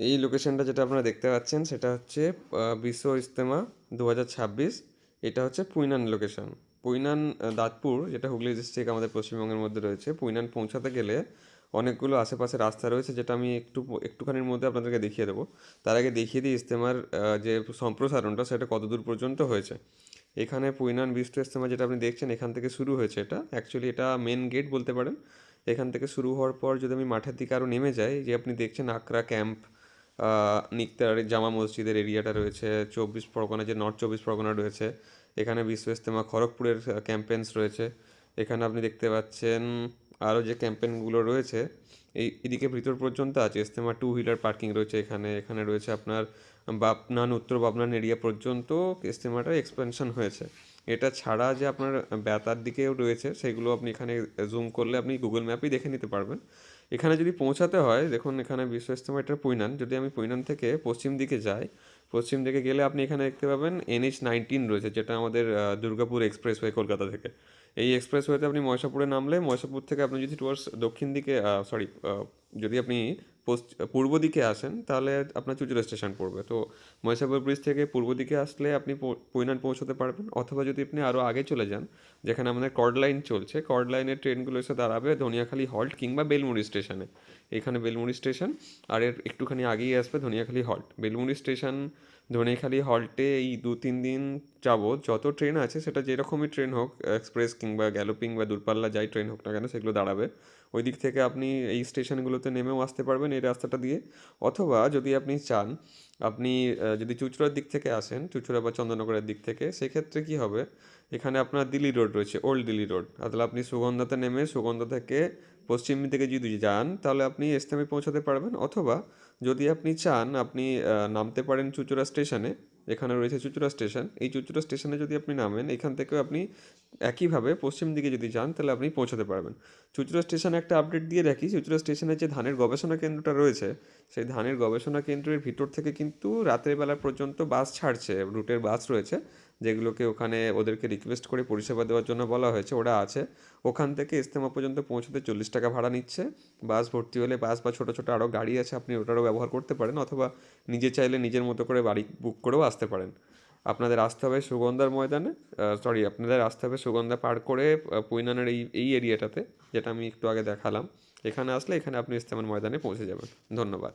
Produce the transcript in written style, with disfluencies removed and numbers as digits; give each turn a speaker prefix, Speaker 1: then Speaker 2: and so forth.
Speaker 1: এই লোকেশনটা যেটা আপনারা দেখতে পাচ্ছেন সেটা হচ্ছে বিশ্ব ইজতেমা 2026। এটা হচ্ছে পুইনান লোকেশন। পুইনান দাঁতপুর, যেটা হুগলি ডিস্ট্রিক্ট আমাদের পশ্চিমবঙ্গের মধ্যে রয়েছে। পুইনান পৌঁছাতে গেলে অনেকগুলো আশেপাশে রাস্তা রয়েছে, যেটা আমি একটুখানির মধ্যে আপনাদেরকে দেখিয়ে দেবো। তার আগে দেখিয়ে দিই ইজতেমার যে সম্প্রসারণটা সেটা কত দূর পর্যন্ত হয়েছে। এখানে পুইনান বিশ্ব ইজতেমা যেটা আপনি দেখছেন, এখান থেকে শুরু হয়েছে। এটা অ্যাকচুয়ালি এটা মেন গেট বলতে পারেন। এখান থেকে শুরু হওয়ার পর যদি আমি মাঠের দিকে আরও নেমে যাই, যে আপনি দেখছেন আকরা ক্যাম্প, নিক্তার জামা মসজিদের এরিয়াটা রয়েছে, 24 পরগনা যে নর্থ 24 পরগনা রয়েছে, এখানে বিশ্ব ইজতেমা খড়গপুরের ক্যাম্পেন্স রয়েছে। এখানে আপনি দেখতে পাচ্ছেন আরও যে ক্যাম্পেনগুলো রয়েছে, এদিকে ভিতর পর্যন্ত আছে। ইজতেমা টু হুইলার পার্কিং রয়েছে এখানে। এখানে রয়েছে আপনার বাপনান, উত্তর বাপনান এরিয়া পর্যন্ত ইজতেমাটা এক্সপেনশন হয়েছে। এটা ছাড়া যে আপনার বেতার দিকেও রয়েছে, সেগুলো আপনি এখানে জুম করলে আপনি গুগল ম্যাপেই দেখে নিতে পারবেন। এখানে যদি পৌঁছাতে হয়, দেখুন এখানে বিশ্ব ইজতেমা, এটা পুইনান। যদি আমি পুইনান থেকে পশ্চিম দিকে যাই, পশ্চিম দিকে গেলে আপনি এখানে দেখতে পাবেন NH-19 রয়েছে, যেটা আমাদের দুর্গাপুর এক্সপ্রেসওয়ে কলকাতা থেকে। এই এক্সপ্রেসওয়েতে আপনি ময়সাপুরে নামলে, ময়সাপুর থেকে আপনি যদি টুয়ার্ডস দক্ষিণ দিকে সরি যদি আপনি পূর্ব দিকে আসেন, তাহলে আপনার চুঁচুড়া স্টেশন পড়বে। তো ময়সাপুর ব্রিজ থেকে পূর্ব দিকে আসলে আপনি পুইনান পৌঁছতে পারবেন। অথবা যদি আপনি আরও আগে চলে যান, যেখানে আমাদের কর্ড লাইন চলছে, কর্ড লাইনের ট্রেনগুলো এসে দাঁড়াবে ধনিয়াখালী হল্ট কিংবা বেলমুড়ি স্টেশনে। এখানে বেলমুড়ি স্টেশন, আর এর একটুখানি আগেই আসবে ধনিয়াখালী হল্ট। বেলমুড়ি স্টেশন, ধনিয়াখালী হল্টে এই 2-3 দিন যাবত যত ট্রেন আছে, সেটা যেরকমই ট্রেন হোক, এক্সপ্রেস কিংবা গ্যালোপিং বা দূরপাল্লা যাই ট্রেন হোক না কেন, সেগুলো দাঁড়াবে। ওই দিক থেকে আপনি এই স্টেশনগুলোতে নেমেও আসতে পারবেন এই রাস্তাটা দিয়ে। অথবা যদি আপনি চান, আপনি যদি চুঁচুড়ার দিক থেকে আসেন, চুঁচুড়া বা চন্দননগরের দিক থেকে, সেক্ষেত্রে কি হবে, এখানে আপনার দিল্লি রোড রয়েছে, ওল্ড দিল্লি রোড। তাহলে আপনি সুগন্ধাতে নেমে সুগন্ধা থেকে পশ্চিম দিকে যদি যান, তাহলে আপনি ইসলামে পৌঁছাতে পারবেন। অথবা যদি আপনি চান, আপনি নামতে পারেন চুঁচুড়া স্টেশনে। এখানে রয়েছে চুঁচুড়া স্টেশন। এই চুঁচুড়া স্টেশনে যদি আপনি নামেন, এখান থেকেও আপনি একইভাবে পশ্চিম দিকে যদি যান, তাহলে আপনি পৌঁছাতে পারবেন। চুঁচুড়া স্টেশনে একটা আপডেট দিয়ে রাখি, চুঁচুড়া স্টেশনের যে ধানের গবেষণা কেন্দ্রটা রয়েছে, সেই ধানের গবেষণা কেন্দ্রের ভিতর থেকে কিন্তু রাতের বেলা পর্যন্ত বাস ছাড়ছে, রুটের বাস রয়েছে, যেগুলোকে ওখানে ওদেরকে রিকোয়েস্ট করে পরিষেবা দেওয়ার জন্য বলা হয়েছে, ওরা আছে। ওখান থেকে ইজতেমা পর্যন্ত পৌঁছতে 40 টাকা ভাড়া নিচ্ছে। বাস ভর্তি হলে বাস বা ছোটো ছোটো আরও গাড়ি আছে, আপনি ওটারও ব্যবহার করতে পারেন। অথবা নিজে চাইলে নিজের মতো করে বাড়ি বুক করেও আসতে পারেন। আপনাদের আসতে হবে সুগন্ধার ময়দানে, আপনাদের আসতে হবে সুগন্ধা পার করে পুইনানের এই এই এরিয়াটাতে, যেটা আমি একটু আগে দেখালাম। এখানে আসলে এখানে আপনি ইজতেমার ময়দানে পৌঁছে যাবেন। ধন্যবাদ।